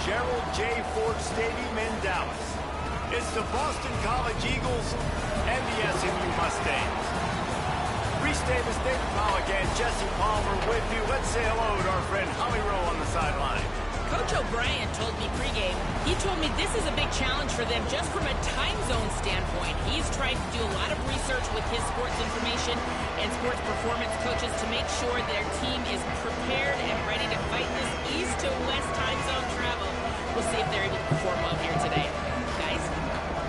Gerald J. Ford Stadium in Dallas. It's the Boston College Eagles and the SMU Mustangs. Reese Davis, David Pollock, and Jesse Palmer with you. Let's say hello to our friend Holly Rowe on the sideline. Coach O'Brien told me pregame, he told me this is a big challenge for them just from a time zone standpoint. He's tried to do a lot of research with his sports information and sports performance coaches to make sure their team is prepared and ready to fight this east to west time zone travel. We'll see if they're able to perform well here today. Guys?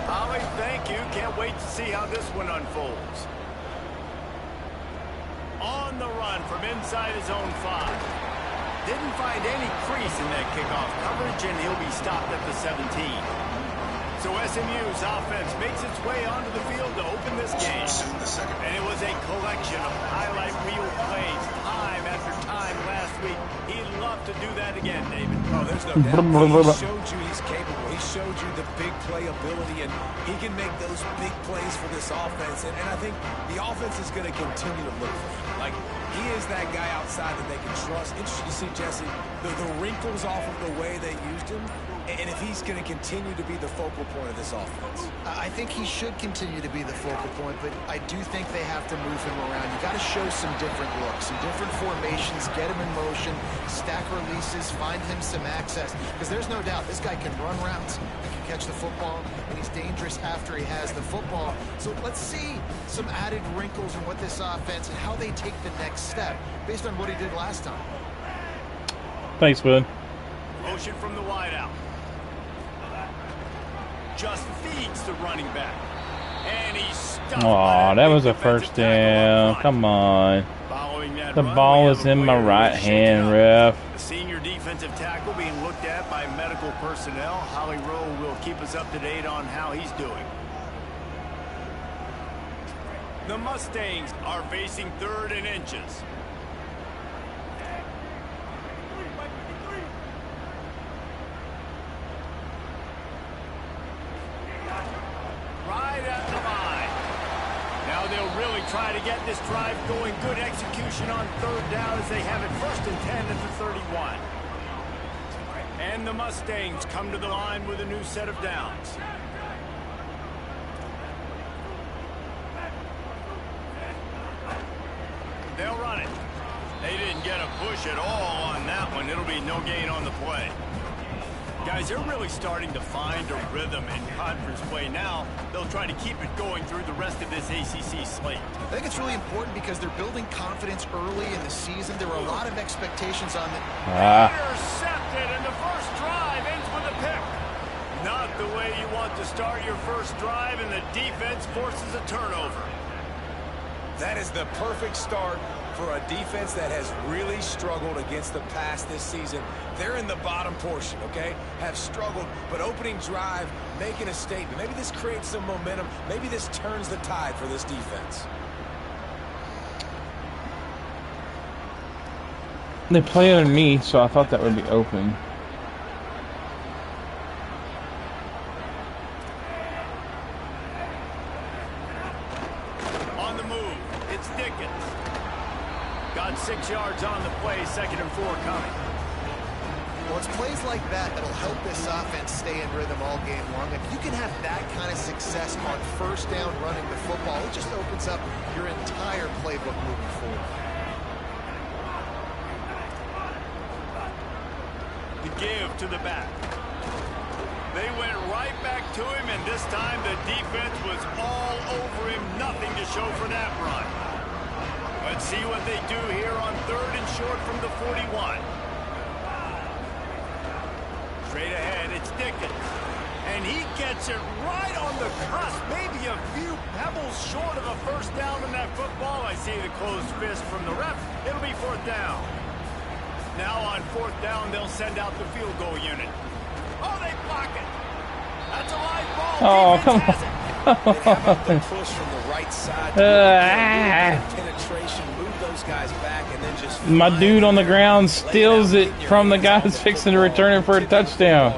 Holly, thank you. Can't wait to see how this one unfolds. On the run from inside his own 5. Didn't find any crease in that kickoff coverage, and he'll be stopped at the 17. So SMU's offense makes its way onto the field to open this game. And it was a collection of highlight reel plays time after time last week. He'd love to do that again, David. Oh, there's no doubt. He showed you he's capable. He showed you the big play ability, and he can make those big plays for this offense. And I think the offense is going to continue to look for him. Like, he is that guy outside that they can trust. Interesting to see, Jesse, the wrinkles off of the way they used him, and if he's going to continue to be the focal point of this offense. I think he should continue to be the focal point, but I do think they have to move him around. You got to show some different looks, some different formations, get him in motion, stack releases, find him some access, because there's no doubt this guy can run routes, he can catch the football, and he's dangerous after he has the football. So let's see some added wrinkles in what this offense and how they take the next step based on what he did last time. Thanks, Will. Motion from the wideout. Just feeds the running back. And he's stuck. Oh, that was a first down. Come on. The ball is in my right hand, ref. The senior defensive tackle being looked at by medical personnel. Holly Rowe will keep us up to date on how he's doing. The Mustangs are facing 3rd and inches. Right at the line. Now they'll really try to get this drive going. Good execution on 3rd down as they have it 1st and 10 at the 31. And the Mustangs come to the line with a new set of downs. They'll run it. They didn't get a push at all on that one. It'll be no gain on the play. Guys, they're really starting to find a rhythm in conference play now. They'll try to keep it going through the rest of this ACC slate. I think it's really important because they're building confidence early in the season. There were a lot of expectations on the... Intercepted, and the first drive ends with a pick. Not the way you want to start your first drive, and the defense forces a turnover. That is the perfect start for a defense that has really struggled against the pass this season. They're in the bottom portion, okay? Have struggled, but opening drive, making a statement. Maybe this creates some momentum. Maybe this turns the tide for this defense. They play underneath, so I thought that would be open. On the move, it's Dickens. Got 6 yards on the play, 2nd and 4 coming. Well, it's plays like that that'll help this offense stay in rhythm all game long. If you can have that kind of success on 1st down running the football, it just opens up your entire playbook moving forward. The give to the back. They went right back to him, and this time the defense was all over him. Nothing to show for that run. Let's see what they do here on 3rd and short from the 41. Straight ahead, it's Dickens. And he gets it right on the cusp. Maybe a few pebbles short of a 1st down in that football. I see the closed fist from the ref. It'll be 4th down. Now on 4th down, they'll send out the field goal unit. Oh, they block it. That's a live ball. Oh, come on. The push from the right side. Penetration, move those guys back, and then just My dude on the ground steals it from the guy who's fixing to return it for a touchdown.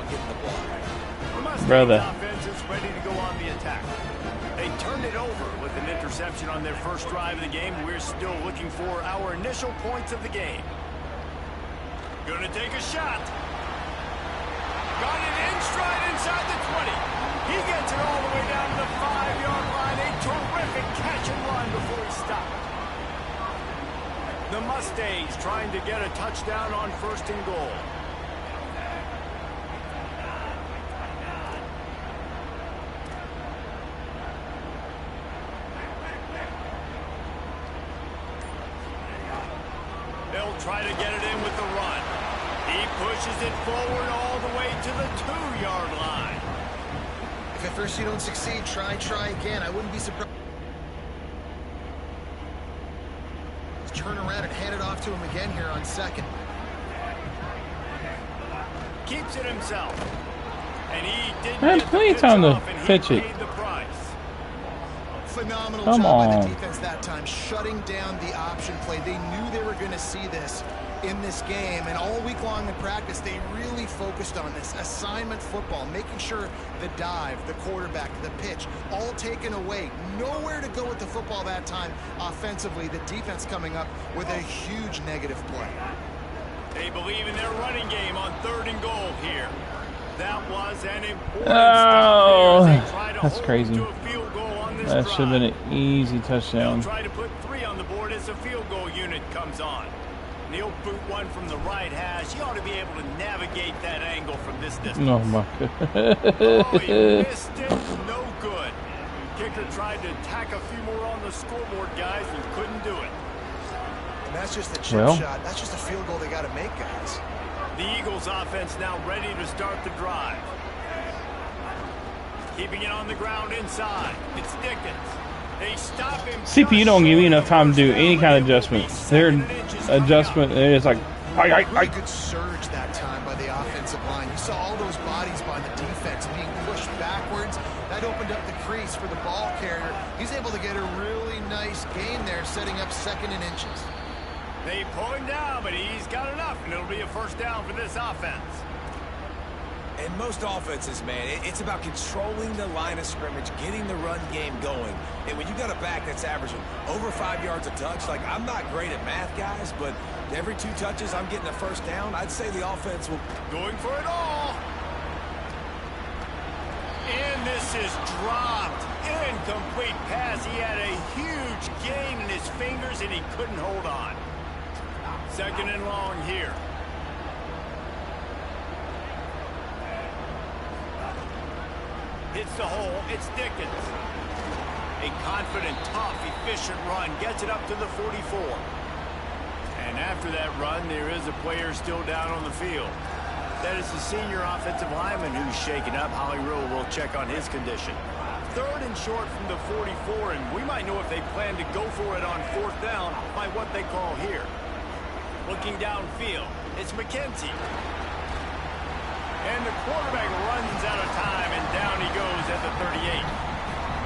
Brother. Offense is ready to go on the attack. They turned it over with an interception on their first drive of the game. We're still looking for our initial points of the game. Gonna take a shot. Got it in stride inside the 20. He gets it all the way down to the 5-yard line. A terrific catch and run before he stopped. The Mustangs trying to get a touchdown on 1st and goal. They'll try to get it in with the run. He pushes it forward all the way to the 2-yard line. If at first you don't succeed, try again. I wouldn't be surprised. Turn around and hand it off to him again here on 2nd. Keeps it himself. And he didn't Man, get plenty the of time to off, and he pitch it. paid the price. Phenomenal Come job by on. the defense that time, shutting down the option play. They knew they were going to see this in this game, and all week long in practice, they really focused on this assignment football, making sure the dive, the quarterback, the pitch, all taken away. Nowhere to go with the football that time offensively. The defense coming up with a huge negative play. They believe in their running game on 3rd and goal here. That was an important Oh, stop there as they try to that's hold crazy. to a field goal on this That drive. should have been an easy They'll touchdown. try to put 3 on the board as the field goal unit comes on. And he'll boot one from the right hash. He ought to be able to navigate that angle from this distance. Oh my Oh, he god. missed it. No good. Kicker tried to tack a few more on the scoreboard, guys, and couldn't do it. And that's just a chip shot. That's just a field goal they got to make, guys. The Eagles offense now ready to start the drive. Keeping it on the ground inside. It's Dickens. They stop him. CPU don't give you enough time to do any kind of adjustment. Their adjustment is like, Really good surge that time by the offensive line. You saw all those bodies by the defense being pushed backwards. That opened up the crease for the ball carrier. He's able to get a really nice gain there, setting up 2nd and inches. They pull him down, but he's got enough, and it'll be a 1st down for this offense. And most offenses, man, it's about controlling the line of scrimmage, getting the run game going. And when you got a back that's averaging over 5 yards a touch, like, I'm not great at math, guys, but every 2 touches I'm getting a 1st down, I'd say the offense will... Going for it all. And this is dropped. Incomplete pass. He had a huge gain in his fingers, and he couldn't hold on. 2nd and long here. Hits the hole. It's Dickens. A confident, tough, efficient run. Gets it up to the 44. And after that run, there is a player still down on the field. That is the senior offensive lineman who's shaken up. Holly Rule will check on his condition. 3rd and short from the 44, and we might know if they plan to go for it on 4th down by what they call here. Looking downfield, it's McKenzie. And the quarterback runs out of time, and down he goes at the 38.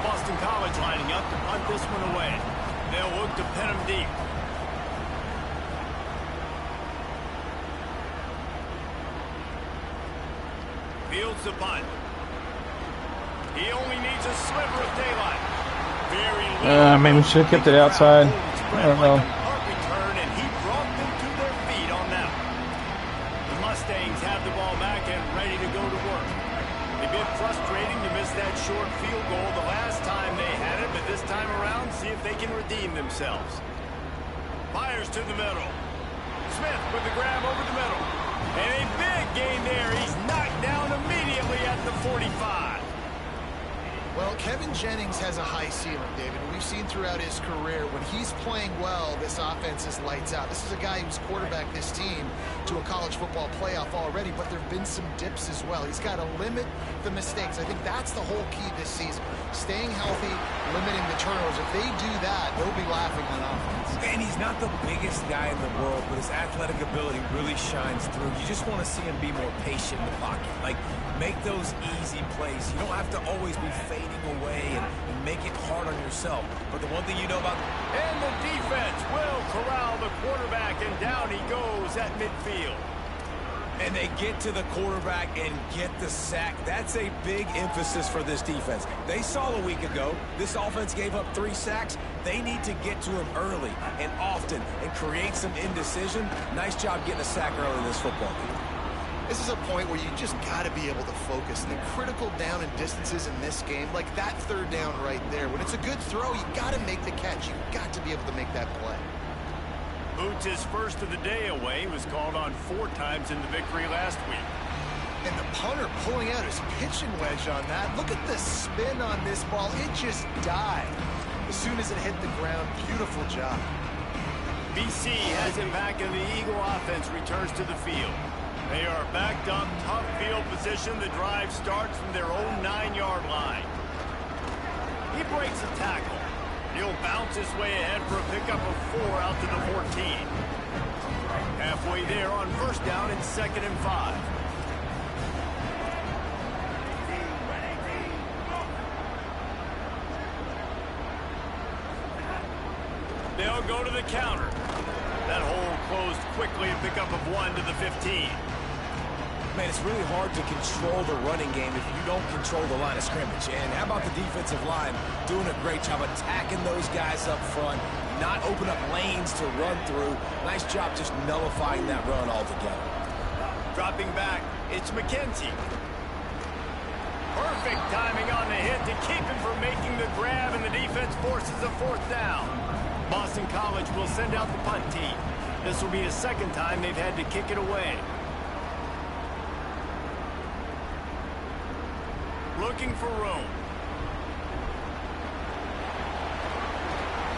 Boston College lining up to punt this one away. They'll look to pin him deep. Fields the punt. He only needs a sliver of daylight. Very Maybe we should have kept it outside. I don't know. Return, and he brought them to their feet on that one. The Mustangs have the ball back and ready to go to work. A bit frustrating to miss that short field goal the last time they had it, but this time around, see if they can redeem themselves. Fires to the middle. Smith with the grab over the middle. And a big gain there. He's knocked down immediately at the 45. Well, Kevin Jennings has a high ceiling, David. We've seen throughout his career, when he's playing well, this offense is lights out. This is a guy who's quarterbacked this team to a college football playoff already, but there have been some dips as well. He's got to limit the mistakes. I think that's the whole key this season. Staying healthy, limiting the turnovers. If they do that, they'll be laughing on offense. And he's not the biggest guy in the world, but his athletic ability really shines through. You just want to see him be more patient in the pocket. Like, make those easy plays. You don't have to always be fading away and make it hard on yourself. But the one thing you know about... And the defense will corral the quarterback, and down he goes at midfield. And they get to the quarterback and get the sack. That's a big emphasis for this defense. They saw a week ago, this offense gave up 3 sacks. They need to get to him early and often and create some indecision. Nice job getting a sack early in this football game. This is a point where you just got to be able to focus. The critical down and distances in this game, like that third down right there. When it's a good throw, you got to make the catch. You got to be able to make that play. Boots' first of the day away was called on 4 times in the victory last week. And the punter pulling out his pitching wedge on that. Look at the spin on this ball. It just died as soon as it hit the ground. Beautiful job. BC has it back, and the Eagle offense returns to the field. They are backed up, tough field position. The drive starts from their own 9-yard line. He breaks a tackle. He'll bounce his way ahead for a pickup of 4 out to the 14. Halfway there on first down and 2nd and 5. They'll go to the counter. That hole closed quickly, a pickup of 1 to the 15. Man, it's really hard to control the running game if you don't control the line of scrimmage. And how about the defensive line doing a great job attacking those guys up front, not open up lanes to run through. Nice job just nullifying that run altogether. Dropping back, it's McKenzie. Perfect timing on the hit to keep him from making the grab, and the defense forces a 4th down. Boston College will send out the punt team. This will be the 2nd time they've had to kick it away. Looking for room.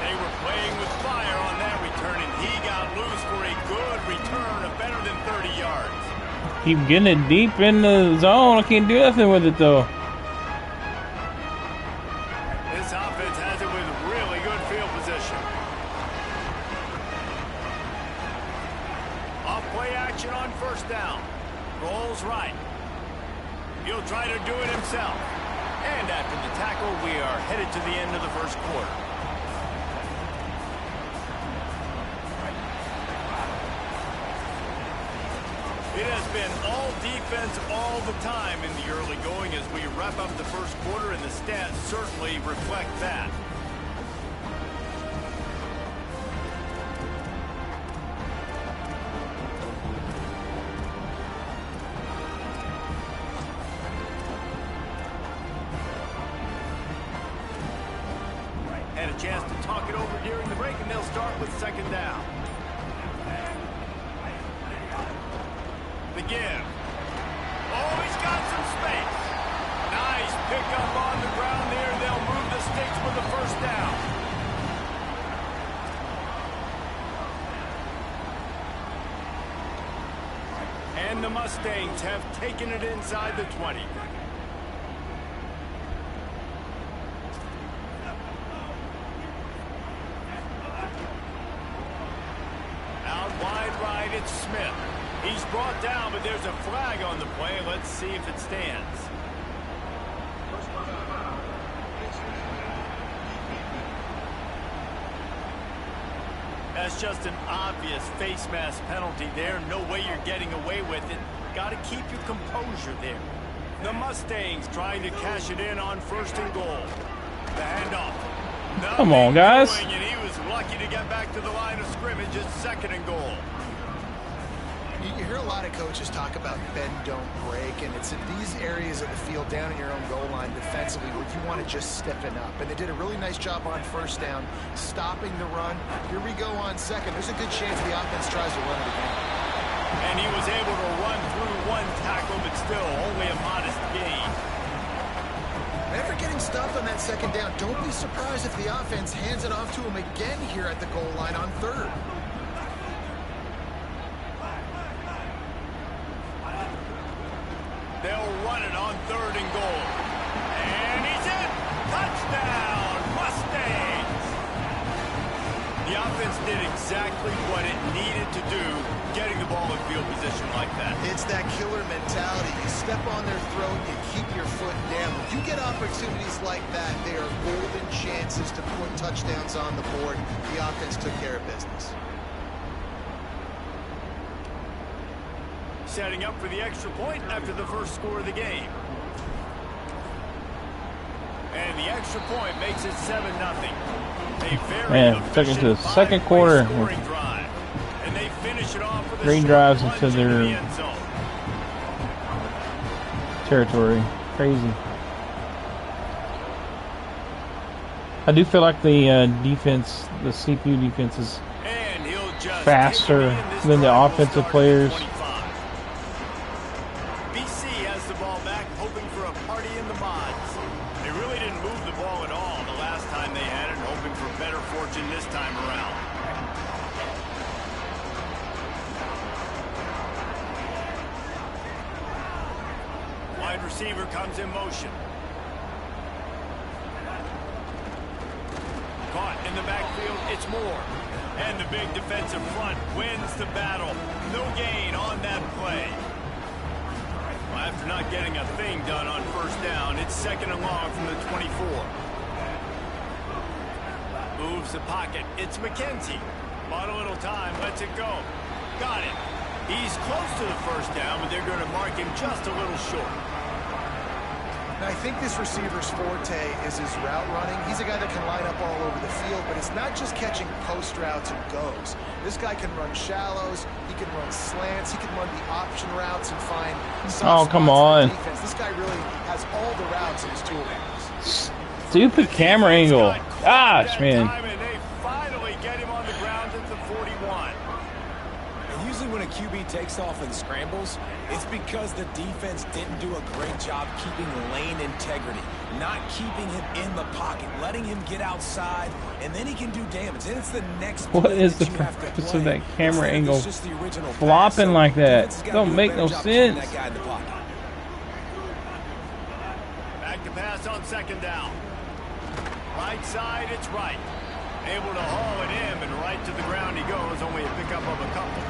They were playing with fire on that return, and he got loose for a good return of better than 30 yards. Keep getting it deep in the zone. I can't do nothing with it, though. This offense has it with really good field position. Off play action on first down. Rolls right. He'll try to do it himself. And after the tackle, we are headed to the end of the first quarter. It has been all defense all the time in the early going as we wrap up the first quarter, and the stats certainly reflect that. Chance to talk it over during the break, and they'll start with 2nd down. The give. Oh, he's got some space. Nice pickup on the ground there. They'll move the sticks with the 1st down. And the Mustangs have taken it inside the 20. It's Smith. He's brought down, but there's a flag on the play. Let's see if it stands. That's just an obvious face mask penalty there. No way you're getting away with it. Got to keep your composure there. The Mustangs trying to cash it in on 1st and goal. The handoff. Come on, guys. And he was lucky to get back to the line of scrimmage at 2nd and goal. You hear a lot of coaches talk about bend, don't break, and it's in these areas of the field down in your own goal line defensively where you want to just stiffen up. And they did a really nice job on 1st down, stopping the run. Here we go on 2nd. There's a good chance the offense tries to run it again. And he was able to run through 1 tackle, but still only a modest gain. After getting stopped on that 2nd down, don't be surprised if the offense hands it off to him again here at the goal line on 3rd. They'll run it on 3rd and goal. And he's in! Touchdown, Mustangs! The offense did exactly what it needed to do, getting the ball in field position like that. It's that killer mentality. You step on their throat, you keep your foot down. When you get opportunities like that, they are golden chances to put touchdowns on the board. The offense took care of business. Setting up for the extra point after the first score of the game. And the extra point makes it 7-0. Man, took it to the 2nd quarter. Drive. And they finish it off with 3 drives into their territory. Crazy. I do feel like the defense, the CPU defense, is faster than the offensive players. BC has the ball back, hoping for a party in the mods. They really didn't move the ball at all the last time they had it, hoping for better fortune this time around. Wide receiver comes in motion. Caught in the backfield, it's Moore. And the big defensive front wins the battle. No gain on that play. Well, after not getting a thing done on first down, it's 2nd and long from the 24. Moves the pocket. It's McKenzie. Bought a little time, lets it go. Got it. He's close to the first down, but they're going to mark him just a little short. Now, I think this receiver's forte is his route running. He's a guy that can line up all over the field, but it's not just catching post routes and goes. This guy can run shallows, he can run slants, he can run the option routes and find oh, come on. Defense. This guy really has all the routes in his toolbox. Stupid camera angle. Gosh, man. And they finally get him on the ground at the 41. And usually when a QB takes off and scrambles, it's because the defense didn't do a great job keeping lane integrity, not keeping him in the pocket, letting him get outside, and then he can do damage. And it's the next what is the purpose of that camera angle flopping like that? Don't make no sense. Back to pass on 2nd down. Right side, it's right. Able to haul it in, and right to the ground he goes, only a pickup of a couple.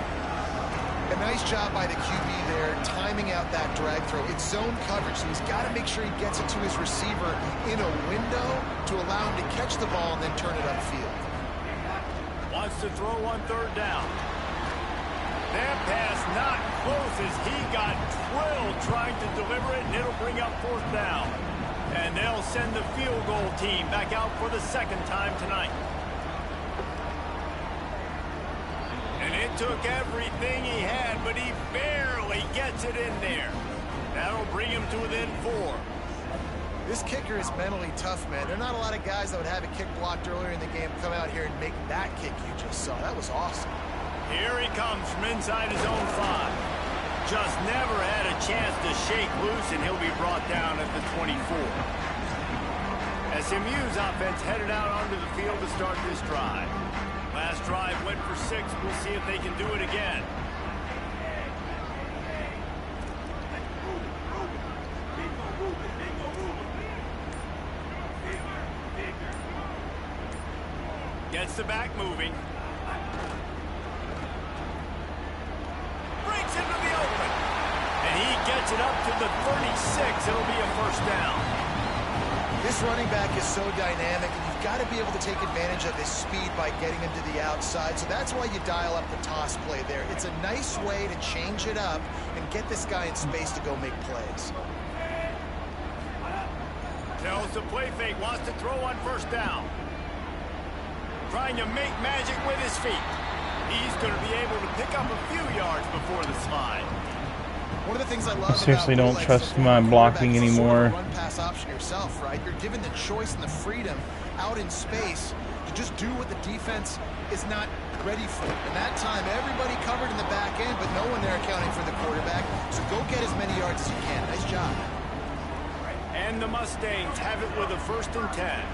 A nice job by the QB there, timing out that drag throw. It's zone coverage, so he's got to make sure he gets it to his receiver in a window to allow him to catch the ball and then turn it upfield. Wants to throw on 3rd down. That pass not close as he got drilled trying to deliver it, and it'll bring up 4th down. And they'll send the field goal team back out for the 2nd time tonight. And it took everything he had, but he barely gets it in there. That'll bring him to within 4. This kicker is mentally tough, man. There are not a lot of guys that would have a kick blocked earlier in the game come out here and make that kick you just saw. That was awesome. Here he comes from inside his own 5. Just never had a chance to shake loose, and he'll be brought down at the 24. SMU's offense headed out onto the field to start this drive. Last drive went for 6. We'll see if they can do it again. Gets the back moving. Breaks into the open. And he gets it up to the 36. It'll be a 1st down. This running back is so dynamic, and you've got to be able to take advantage of his speed by getting him to the outside. So that's why you dial up the toss play there. It's a nice way to change it up and get this guy in space to go make plays. Tells the play fake, wants to throw on 1st down. Trying to make magic with his feet. He's going to be able to pick up a few yards before the slide. One of the things I love seriously don't trust my blocking anymore. Run pass option yourself, right? You're given the choice and the freedom out in space to just do what the defense is not ready for. And that time, everybody covered in the back end, but no one there accounting for the quarterback. So go get as many yards as you can. Nice job. And the Mustangs have it with a 1st and 10.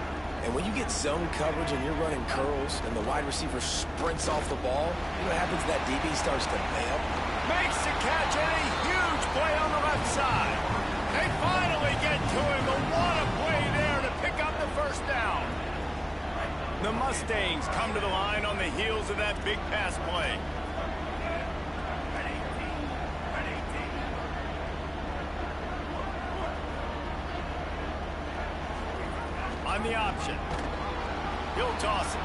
And when you get zone coverage and you're running curls and the wide receiver sprints off the ball, you know what happens? That DB starts to bail. Makes the catch, and a huge play on the left side. They finally get to him, but what a play there to pick up the 1st down. The Mustangs come to the line on the heels of that big pass play. On the option. He'll toss it.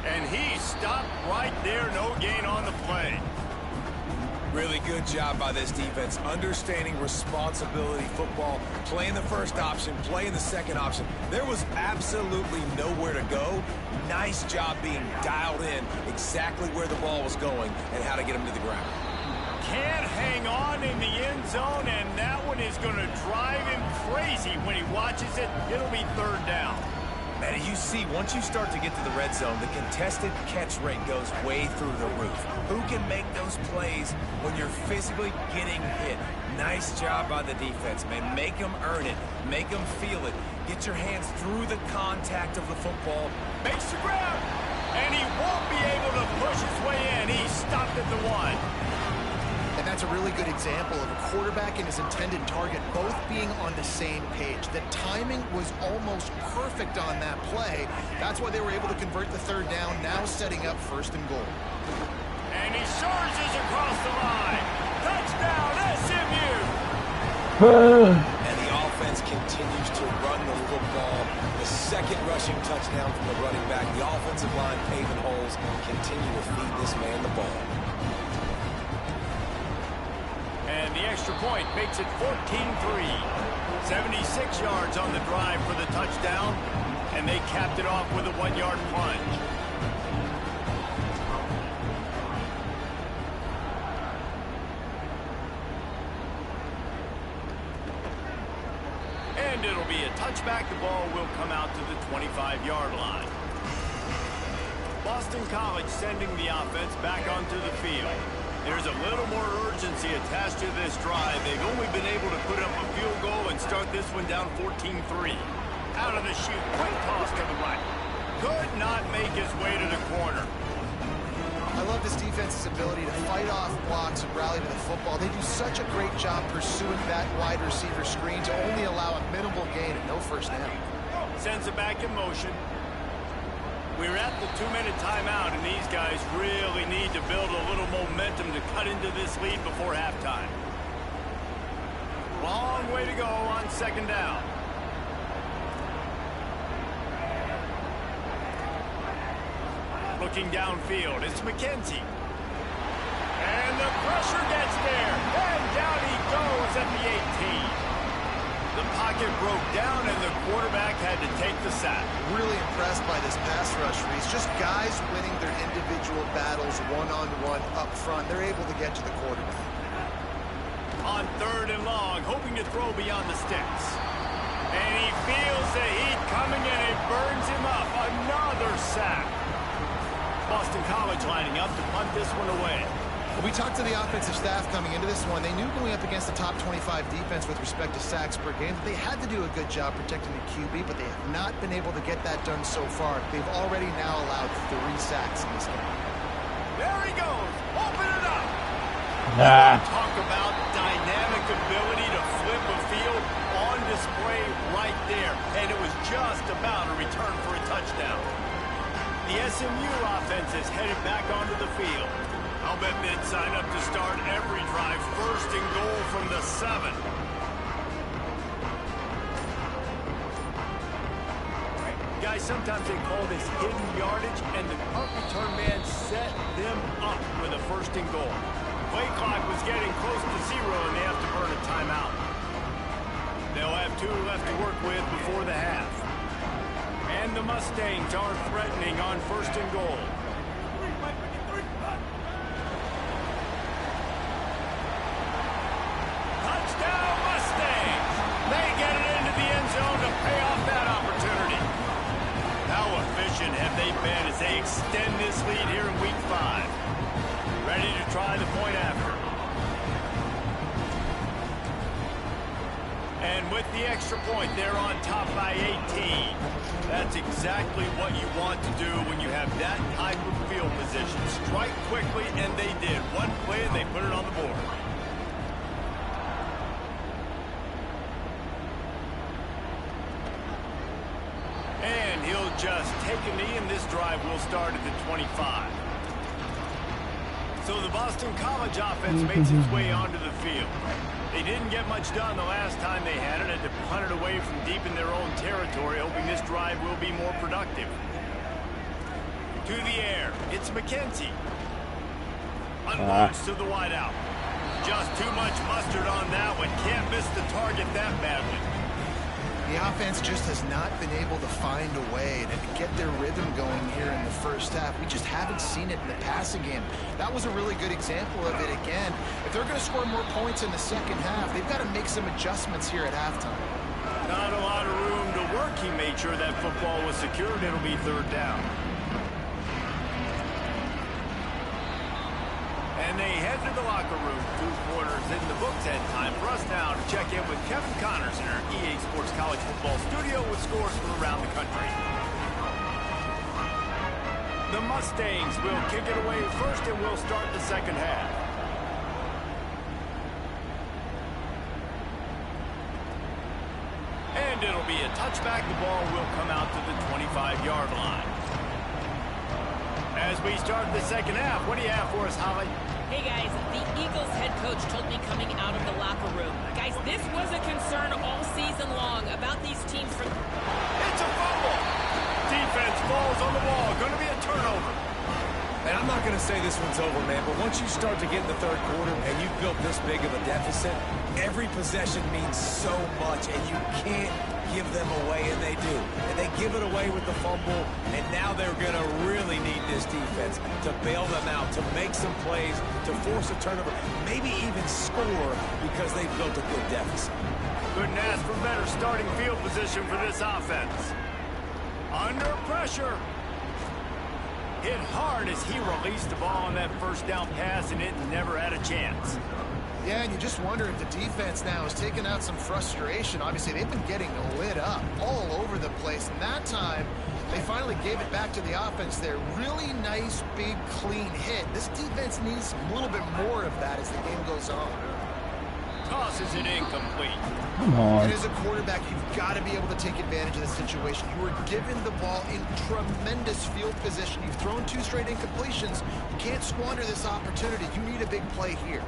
And he stopped right there. No gain on the play. Really good job by this defense, understanding responsibility football, playing the 1st option, playing the 2nd option. There was absolutely nowhere to go. Nice job being dialed in exactly where the ball was going and how to get him to the ground. can't hang on in the end zone, and that one is going to drive him crazy when he watches it. It'll be third down. Man, you see, once you start to get to the red zone, the contested catch rate goes way through the roof. Who can make those plays when you're physically getting hit? Nice job by the defense, man. Make them earn it. Make them feel it. Get your hands through the contact of the football. Makes the grab, and he won't be able to push his way in. He stopped at the 1. And that's a really good example of a quarterback and his intended target both being on the same page. The timing was almost perfect on that play. That's why they were able to convert the third down, now setting up first and goal. And he surges across the line. Touchdown, SMU! And the offense continues to run the football. The second rushing touchdown from the running back. The offensive line paving holes and continue to feed this man the ball. And the extra point makes it 14-3. 76 yards on the drive for the touchdown, and they capped it off with a 1-yard plunge. And it'll be a touchback. The ball will come out to the 25-yard line. Boston College sending the offense back onto the field. There's a little more urgency attached to this drive. They've only been able to put up a field goal and start this one down 14-3. Out of the chute, quick toss to the right. Could not make his way to the corner. I love this defense's ability to fight off blocks and rally to the football. They do such a great job pursuing that wide receiver screen to only allow a minimal gain and no first down. Sends it back in motion. We're at the 2-minute timeout, and these guys really need to build a little momentum to cut into this lead before halftime. Long way to go on second down. Looking downfield, it's McKenzie. And the pressure gets there, and down he goes at the 18. The pocket broke down, and the quarterback had to take the sack. Really impressed by this pass rush, Reese. Just guys winning their individual battles one-on-one up front. They're able to get to the quarterback. On third and long, hoping to throw beyond the sticks. And he feels the heat coming, and it burns him up. Another sack. Boston College lining up to punt this one away. We talked to the offensive staff coming into this one. They knew going up against the top 25 defense with respect to sacks per game that they had to do a good job protecting the QB, but they have not been able to get that done so far. They've already now allowed 3 sacks in this game. There he goes. Open it up. Talk about dynamic ability to flip a field on display right there. And it was just about a return for a touchdown. The SMU offense is headed back onto the field. I'll bet they'd sign up to start every drive first and goal from the 7. Guys, sometimes they call this hidden yardage, and the punt return man set them up with a first and goal. Play clock was getting close to 0, and they have to burn a timeout. They'll have 2 left to work with before the half. And the Mustangs are threatening on first and goal. As they extend this lead here in week 5. Ready to try the point after. And with the extra point, they're on top by 18. That's exactly what you want to do when you have that type of field position. Strike quickly, and they did. One play, and they put it on the board. And he'll just take a knee, and this drive will start at the 25. So the Boston College offense makes its way onto the field. They didn't get much done the last time they had it, to punt it away from deep in their own territory, hoping this drive will be more productive. To the air, it's McKenzie. Unloads to the wideout. Just too much mustard on that one. Can't miss the target that badly. The offense just has not been able to find a way to get their rhythm going here in the first half. We just haven't seen it in the passing game. That was a really good example of it again. If they're going to score more points in the second half, they've got to make some adjustments here at halftime. Not a lot of room to work. He made sure that football was secured. It'll be third down. And they head to the locker room. 2 quarters in the books, and time for us now to check in with Kevin Connors in our EA Sports College Football studio with scores from around the country. The Mustangs will kick it away first, and we'll start the second half. And it'll be a touchback. The ball will come out to the 25-yard line. As we start the second half, what do you have for us, Holly? Hey guys, the Eagles head coach told me coming out of the locker room. Guys, this was a concern all season long about these teams from... It's a fumble! Defense falls on the ball. Going to be a turnover. And I'm not going to say this one's over, man, but once you start to get in the third quarter and you've built this big of a deficit, every possession means so much, and you can't give them away, and they do. And they give it away with the fumble, and now they're going to really need this defense to bail them out, to make some plays, to force a turnover, maybe even score because they've built a good deficit. Couldn't ask for better starting field position for this offense. Under pressure. Hit hard as he released the ball on that first down pass, and it never had a chance. Yeah, and you just wonder if the defense now has taken out some frustration. Obviously, they've been getting lit up all over the place. And that time, they finally gave it back to the offense there. Really nice, big, clean hit. This defense needs a little bit more of that as the game goes on. Tosses it incomplete. Come on. And as a quarterback, you've got to be able to take advantage of the situation. You were given the ball in tremendous field position. You've thrown 2 straight incompletions. You can't squander this opportunity. You need a big play here.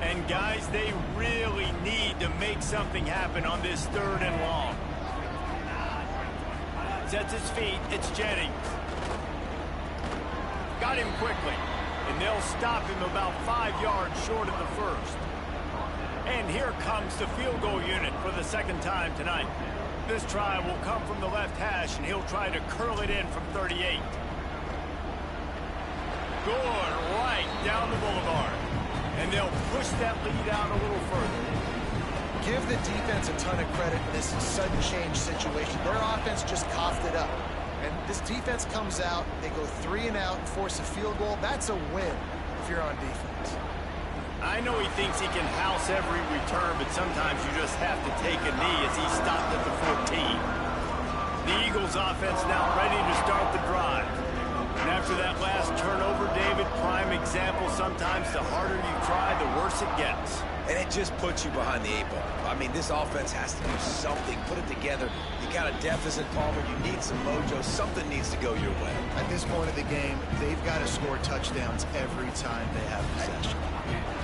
And guys, they really need to make something happen on this 3rd and long. Sets his feet. It's Jennings. Got him quickly. And they'll stop him about 5 yards short of the first. And here comes the field goal unit for the second time tonight. This try will come from the left hash, and he'll try to curl it in from 38. Good right down the boulevard. And they'll push that lead out a little further. Give the defense a ton of credit in this sudden change situation. Their offense just coughed it up. And this defense comes out, they go 3 and out and force a field goal. That's a win if you're on defense. I know he thinks he can house every return, but sometimes you just have to take a knee as he stopped at the 14. The Eagles offense now ready to start the drive. And after that last turnover, David, prime example, sometimes the harder you try, the worse it gets. And it just puts you behind the 8 ball. I mean, this offense has to do something, put it together. You got a deficit, Palmer. You need some mojo. Something needs to go your way. At this point of the game, they've got to score touchdowns every time they have possession.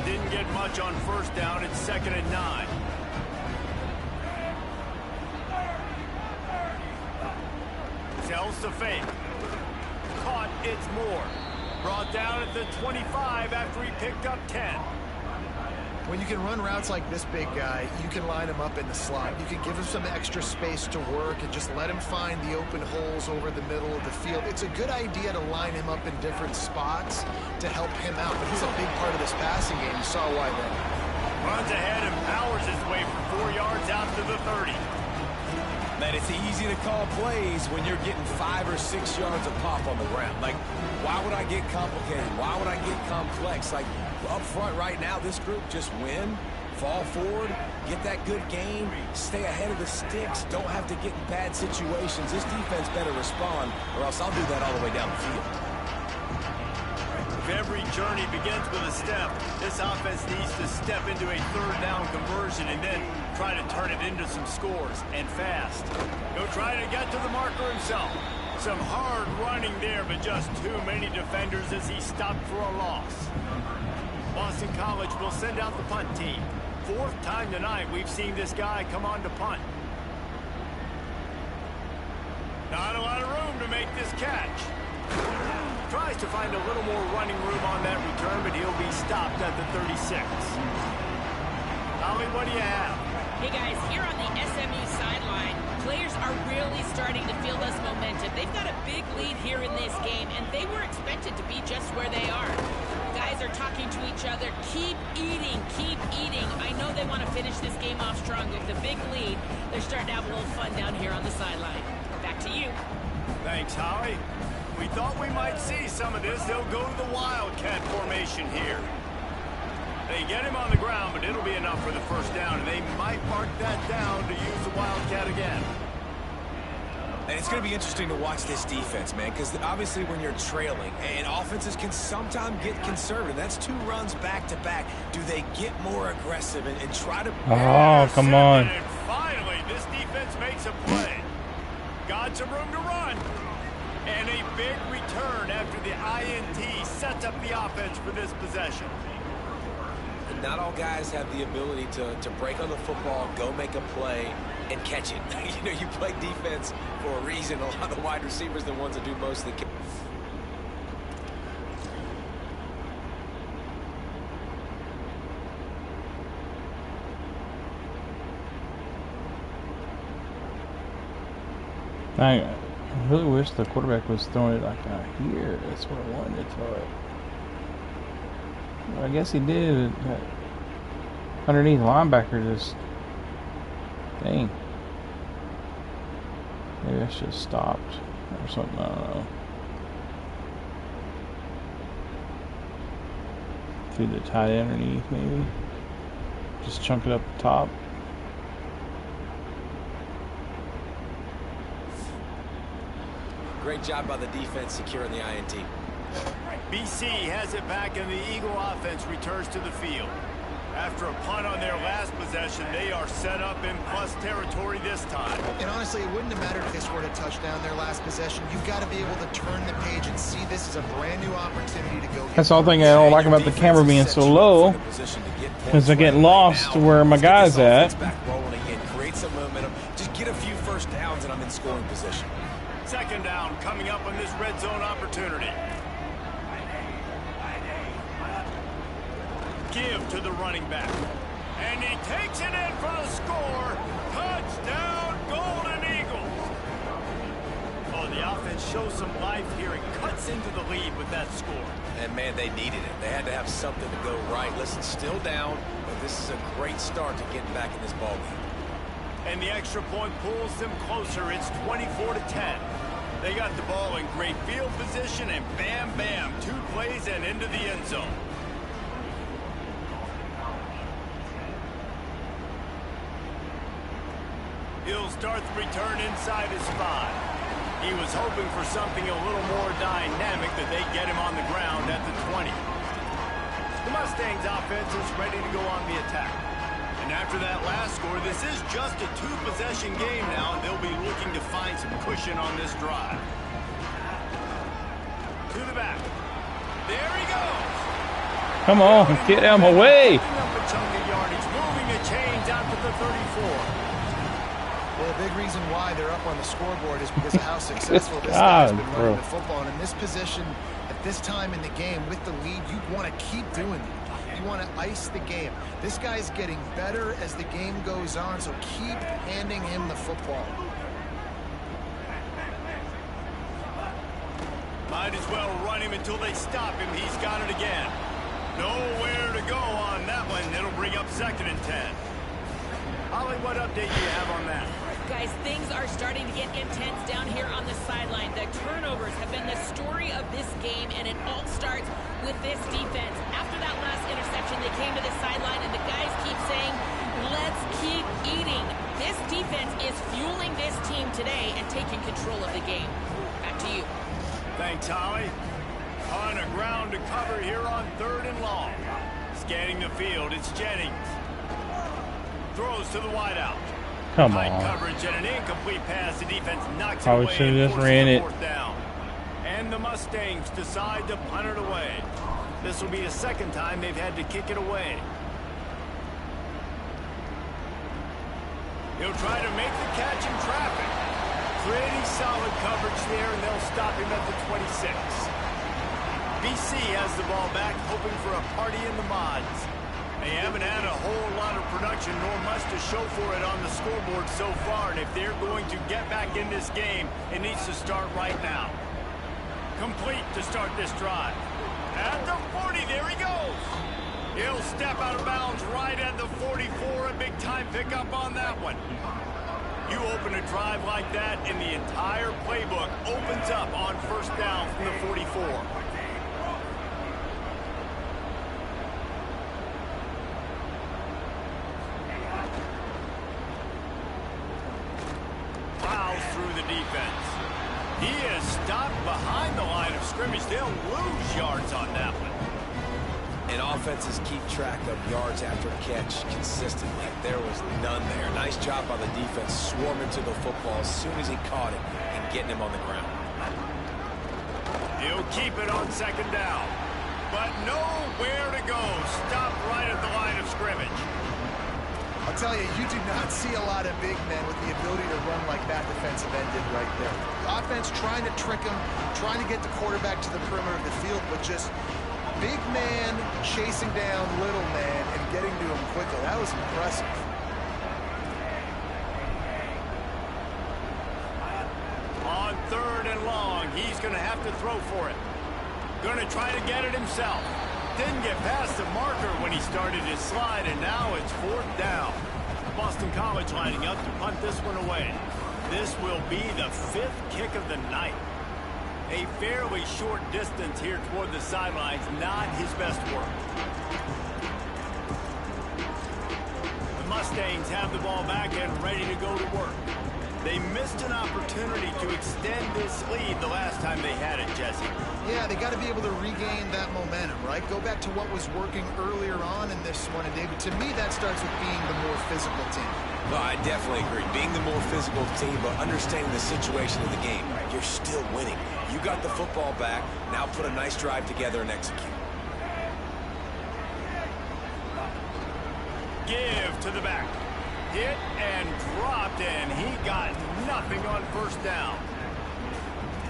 Didn't get much on first down. It's 2nd and 9. Sells the fake. Caught, it's Moore. Brought down at the 25 after he picked up 10. When you can run routes like this big guy, you can line him up in the slot. You can give him some extra space to work and just let him find the open holes over the middle of the field. It's a good idea to line him up in different spots to help him out, but he's a big part of this passing game. You saw why then. Runs ahead and powers his way for 4 yards out to the 30. Man, it's easy to call plays when you're getting 5 or 6 yards of pop on the ground. Like, why would I get complicated? Why would I get complex? Like, up front right now, this group just win, fall forward, get that good gain, stay ahead of the sticks, don't have to get in bad situations. This defense better respond, or else I'll do that all the way down the field. If every journey begins with a step, this offense needs to step into a 3rd down conversion and then try to turn it into some scores, and fast. He'll try to get to the marker himself. Some hard running there, but just too many defenders as he stopped for a loss. Boston College will send out the punt team. 4th time tonight we've seen this guy come on to punt. Not a lot of room to make this catch. Tries to find a little more running room on that return, but he'll be stopped at the 36. Holly, what do you have? Hey guys, here on the SMU sideline, players are really starting to feel this momentum. They've got a big lead here in this game, and they were expected to be just where they are. Guys are talking to each other. Keep eating, keep eating. I know they want to finish this game off strong with the big lead. They're starting to have a little fun down here on the sideline. Back to you. Thanks, Howie. We thought we might see some of this. They'll go to the Wildcat formation here. They get him on the ground, but it'll be enough for the first down, and they might mark that down to use the Wildcat again. And it's going to be interesting to watch this defense, man, because obviously when you're trailing, and offenses can sometimes get conservative. That's 2 runs back-to-back. Do they get more aggressive and try to... Oh, come on. And finally, this defense makes a play. Got some room to run. And a big return after the INT sets up the offense for this possession. Not all guys have the ability to break on the football, go make a play, and catch it. You know, you play defense for a reason. A lot of wide receivers are the ones that do most of the... I really wish the quarterback was throwing it like out here. That's where I wanted to throw it. Well, I guess he did. Underneath linebacker, just dang. Maybe I should have stopped or something. I don't know. Threw the tight end underneath, maybe. Just chunk it up the top. Great job by the defense securing the INT. BC has it back, and the Eagle offense returns to the field. After a punt on their last possession, they are set up in plus territory this time. And honestly, it wouldn't have mattered if they scored a touchdown their last possession. You've got to be able to turn the page and see this as a brand new opportunity to go. That's the whole thing I don't like about the camera being so low, because I get lost where my guy's at. Create some momentum. Just get a few first downs, and I'm in scoring position. Second down coming up on this red zone opportunity. Give to the running back. And he takes it in for the score. Touchdown, Golden Eagles. Oh, the offense shows some life here and cuts into the lead with that score. And, man, they needed it. They had to have something to go right. Listen, still down, but this is a great start to getting back in this ballgame. And the extra point pulls them closer. It's 24-10. They got the ball in great field position, and bam, bam, 2 plays and into the end zone. He'll start the return inside his 5. He was hoping for something a little more dynamic, that they get him on the ground at the 20. The Mustangs offense is ready to go on the attack. And after that last score, this is just a 2-possession game now, and they'll be looking to find some cushion on this drive. To the back. There he goes. Come on, get him away. Moving the chains out to the 34. Well, a big reason why they're up on the scoreboard is because of how successful this guy's been running the football. And in this position, at this time in the game, with the lead, you want to keep doing it. You want to ice the game. This guy's getting better as the game goes on, so keep handing him the football. Might as well run him until they stop him. He's got it again. Nowhere to go on that one. It'll bring up 2nd and 10. Holly, what update do you have on that? Guys, things are starting to get intense down here on the sideline. The turnovers have been the story of this game, and it all starts with this defense. After that last interception, they came to the sideline, and the guys keep saying, let's keep eating. This defense is fueling this team today and taking control of the game. Back to you. Thanks, Holly. On a ground to cover here on 3rd and long. Scanning the field, it's Jennings. Throws to the wideout. Come High on. coverage and an incomplete pass. The defense knocks it Probably away. should have just Forces ran the it. 4th down. And the Mustangs decide to punt it away. This will be the 2nd time they've had to kick it away. He'll try to make the catch in traffic. Pretty solid coverage there, and they'll stop him at the 26. BC has the ball back, hoping for a party in the mods. They haven't had a whole lot of production, nor much to show for it on the scoreboard so far. And if they're going to get back in this game, it needs to start right now. Complete to start this drive. At the 40, there he goes. He'll step out of bounds right at the 44. A big time pickup on that one. You open a drive like that, and the entire playbook opens up on first down from the 44. Plows through the defense. He is stopped behind the line of scrimmage. They'll lose yards on that one. And offenses keep track of yards after catch consistently. There was none there. Nice job by the defense swarming to the football as soon as he caught it and getting him on the ground. He'll keep it on second down. But nowhere to go. Stopped right at the line of scrimmage. I'll tell you, you do not see a lot of big men with the ability to run like that defensive end did right there. The offense trying to trick him, trying to get the quarterback to the perimeter of the field, but just big man chasing down little man and getting to him quickly. That was impressive. On third and long, he's going to have to throw for it. Going to try to get it himself. Didn't get past the marker when he started his slide, and now it's fourth down. Boston College lining up to punt this one away. This will be the 5th kick of the night. A fairly short distance here toward the sidelines, not his best work. The Mustangs have the ball back and ready to go to work. They missed an opportunity to extend this lead the last time they had it, Jesse. Yeah, they got to be able to regain that momentum, right? Go back to what was working earlier on in this one. And, David, to me, that starts with being the more physical team. Well, I definitely agree. Being the more physical team, but understanding the situation of the game. You're still winning. You got the football back. Now put a nice drive together and execute. Give to the back. Hit and dropped, and he got nothing on first down.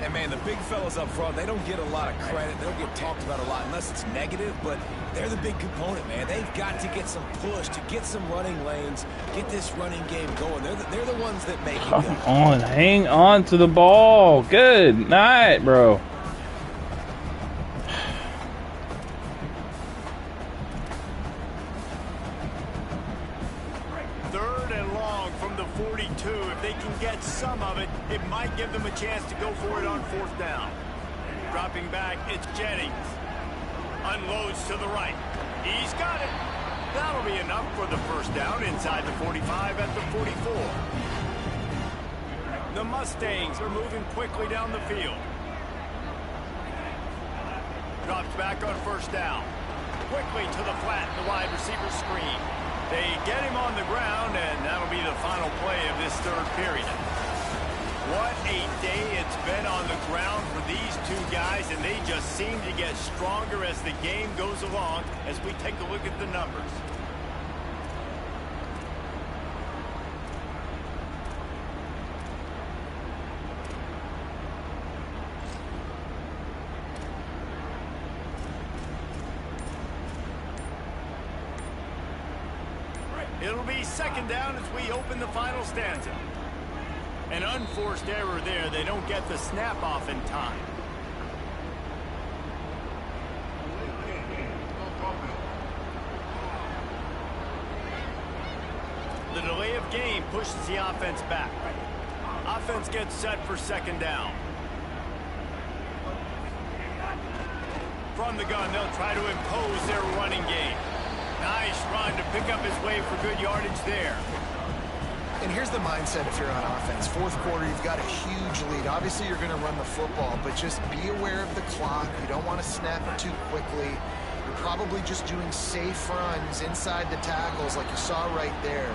And, man, the big fellas up front, they don't get a lot of credit. They don't get talked about a lot unless it's negative, but they're the big component, man. They've got to get some push, to get some running lanes, get this running game going. They're the ones that make it go. Come on, hang on to the ball. Good night, bro. Third and long from the 42. If they can get some of it, it might give them a chance to go for it on fourth down. Dropping back, it's Jennings. Unloads to the right. He's got it. That'll be enough for the first down inside the 45 at the 44. The Mustangs are moving quickly down the field. Drops back on first down. Quickly to the flat, the wide receiver screen. They get him on the ground, and that'll be the final play of this third period. What a day it's been on the ground for these two guys, and they just seem to get stronger as the game goes along as we take a look at the numbers. It'll be second down as we open the final stanza. An unforced error there. They don't get the snap off in time. The delay of game pushes the offense back. Offense gets set for second down. From the gun, they'll try to impose their running game. Nice run to pick up his way for good yardage there. And here's the mindset if you're on offense. Fourth quarter, you've got a huge lead. Obviously, you're going to run the football, but just be aware of the clock. You don't want to snap it too quickly. You're probably just doing safe runs inside the tackles like you saw right there.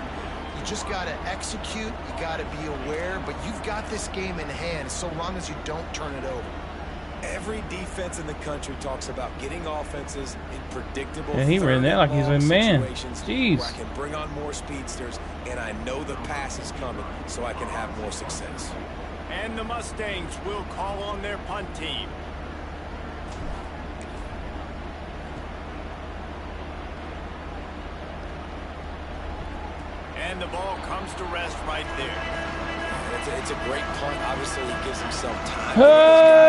You just got to execute. You got to be aware, but you've got this game in hand so long as you don't turn it over. Every defense in the country talks about getting offenses in predictable. And he ran that like he's a man. Jeez. Where I can bring on more speedsters, and I know the pass is coming, so I can have more success. And the Mustangs will call on their punt team. And the ball comes to rest right there. It's a great punt. Obviously, he gives himself time. Those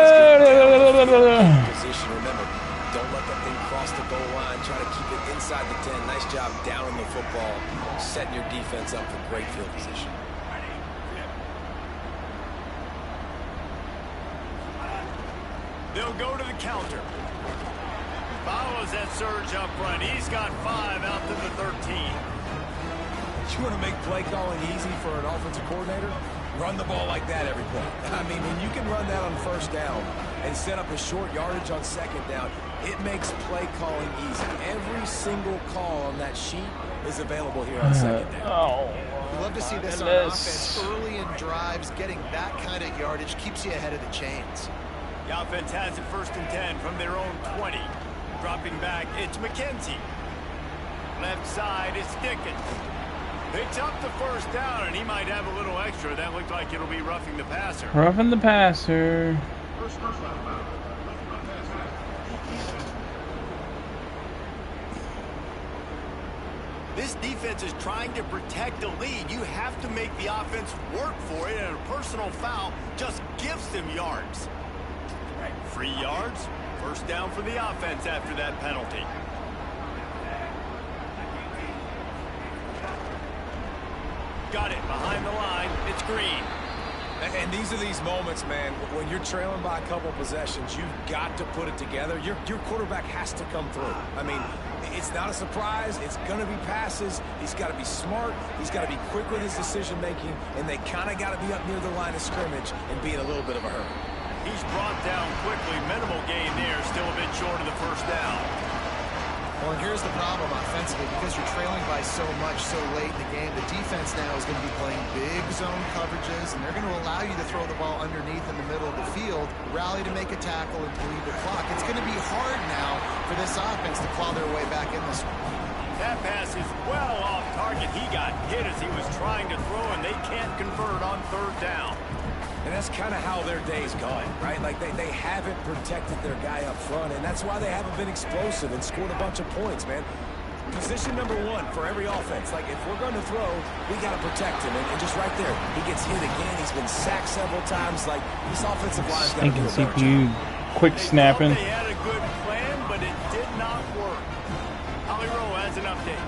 guys get position. Remember, don't let that thing cross the goal line. Try to keep it inside the 10. Nice job down in the football, setting your defense up for great field position. They'll go to the counter. Follows that surge up front. He's got 5 out to the 13. You want to make play calling easy for an offensive coordinator? Run the ball like that every play. I mean, when you can run that on first down and set up a short yardage on second down, it makes play calling easy. Every single call on that sheet is available here on second down. We love to see this on offense. Early in drives, getting that kind of yardage keeps you ahead of the chains. The offense has it 1st and 10 from their own 20. Dropping back, it's McKenzie. Left side, it's Dickens. Picks up the 1st down, and he might have a little extra. That looked like it'll be roughing the passer. Roughing the passer. This defense is trying to protect a lead. You have to make the offense work for it, and a personal foul just gives them yards. 3 yards, 1st down for the offense after that penalty. Got it behind the line. It's Green. And these are these moments, man, when you're trailing by a couple possessions, you've got to put it together. Your quarterback has to come through. I mean, it's not a surprise. It's going to be passes. He's got to be smart. He's got to be quick with his decision-making, and they kind of got to be up near the line of scrimmage and be in a little bit of a hurry. He's brought down quickly. Minimal gain there. Still a bit short of the 1st down. Well, and here's the problem offensively. Because you're trailing by so much so late in the game, the defense now is going to be playing big zone coverages, and they're going to allow you to throw the ball underneath in the middle of the field, rally to make a tackle, and bleed the clock. It's going to be hard now for this offense to claw their way back in this one. That pass is well off target. He got hit as he was trying to throw, and they can't convert on 3rd down. And that's kind of how their day's gone, right? Like, they haven't protected their guy up front, and that's why they haven't been explosive and scored a bunch of points, man. Position number 1 for every offense. Like, if we're going to throw, we got to protect him. And just right there, he gets hit again. He's been sacked several times. Like, this offensive line's got to do a better CPU quick snapping. They had a good plan, but it did not work. Holly Rowe has an update.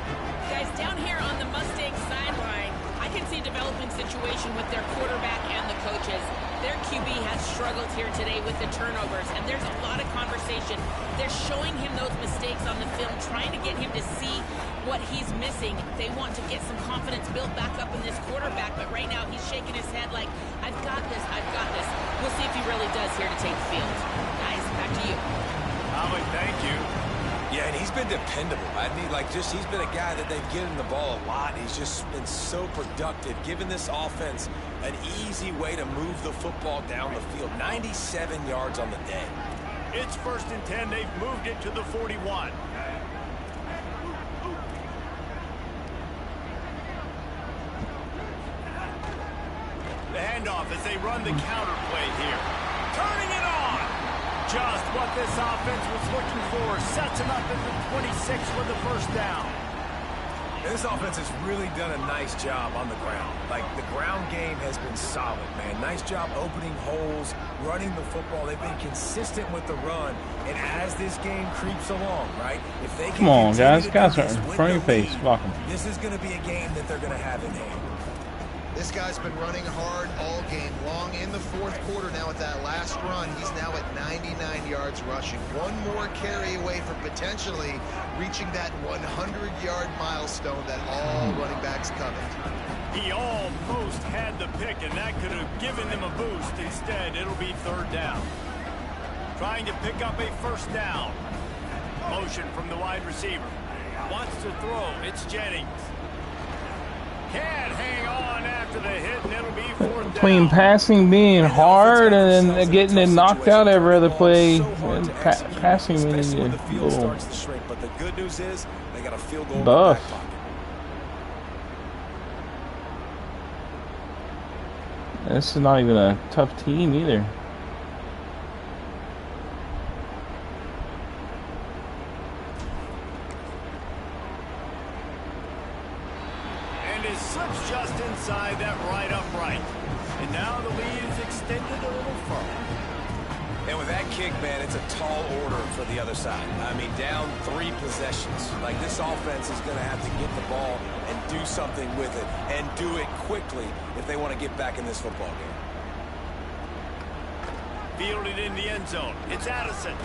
Guys, down here on the Mustangs sideline, I can see a developing situation with their quarterback and the coaches. Their QB has struggled here today with the turnovers, and there's a lot of conversation. They're showing him those mistakes on the film, trying to get him to see what he's missing. They want to get some confidence built back up in this quarterback, but right now he's shaking his head like, I've got this, I've got this. We'll see if he really does here to take the field. Guys, back to you. Holly, thank you. Yeah, and he's been dependable. I mean, like, just he's been a guy that they've given the ball a lot. He's just been so productive, giving this offense an easy way to move the football down the field. 97 yards on the day. It's 1st and 10. They've moved it to the 41. The handoff as they run the counter play here. Turning it on. Just what this offense was looking for. Sets him up at the 26 with the 1st down. This offense has really done a nice job on the ground. Like, the ground game has been solid, man. Nice job opening holes, running the football. They've been consistent with the run. And as this game creeps along, right, if they can Come on, guys. Guys are this in with front of the your face. lead, Block 'em. this is going to be a game that they're going to have in hand. This guy's been running hard all game long in the 4th quarter. Now with that last run, he's now at 99 yards rushing. One more carry away from potentially reaching that 100-yard milestone that all running backs covet. He almost had the pick, and that could have given them a boost. Instead, it'll be 3rd down. Trying to pick up a 1st down. Motion from the wide receiver. Wants to throw. It's Jennings. Can't hang on after the hit, and it'll be 4th down. Between passing being hard and then getting it knocked out every other play, and passing being a little But the good news is they got a field goal buff. in the back pocket. This is not even a tough team either. extended a little further. And with that kick, man, it's a tall order for the other side. I mean, down 3 possessions. Like, this offense is going to have to get the ball and do something with it, and do it quickly if they want to get back in this football game. Fielded in the end zone. It's Addison.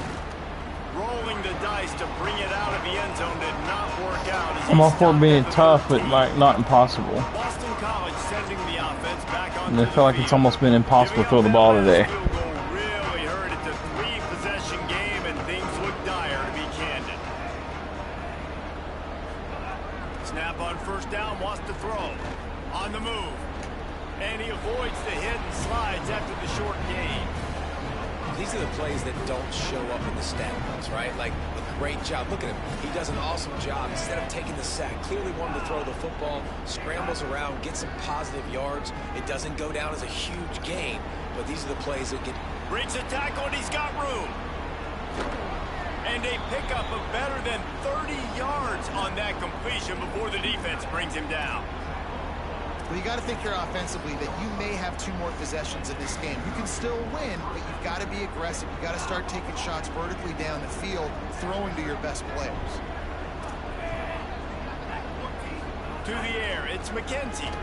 Rolling the dice to bring it out of the end zone did not work out. I'm all for being tough, but like not impossible. Boston College sending the offense back on. And I feel like it's almost been impossible to throw the ball today. Really hurt. It's a 3-possession game, and things look dire, to be candid. Snap on first down, wants to throw. On the move. And he avoids the hit and slides after the short gain. These are the plays that don't show up in the stat books, right? Like, a great job. Look at him. He does an awesome job. Instead of taking the sack, clearly wanted to throw the football, scrambles around, gets some positive yards. It doesn't go down as a huge gain, but these are the plays that get... Breaks a tackle, and he's got room. And a pickup of better than 30 yards on that completion before the defense brings him down. Well, you got to think here offensively that you may have 2 more possessions in this game. You can still win, but you've got to be aggressive. You've got to start taking shots vertically down the field, throwing to your best players. To the air, it's McKenzie.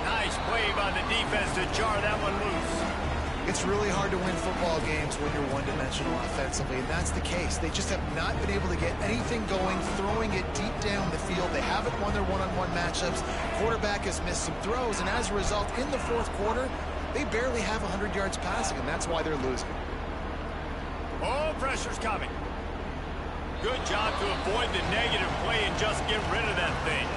Nice play by the defense to jar that one loose. It's really hard to win football games when you're one-dimensional offensively, and that's the case. They just have not been able to get anything going, throwing it deep down the field. They haven't won their one-on-one matchups. Quarterback has missed some throws, and as a result, in the 4th quarter, they barely have 100 yards passing, and that's why they're losing. Oh, pressure's coming. Good job to avoid the negative play and just get rid of that thing.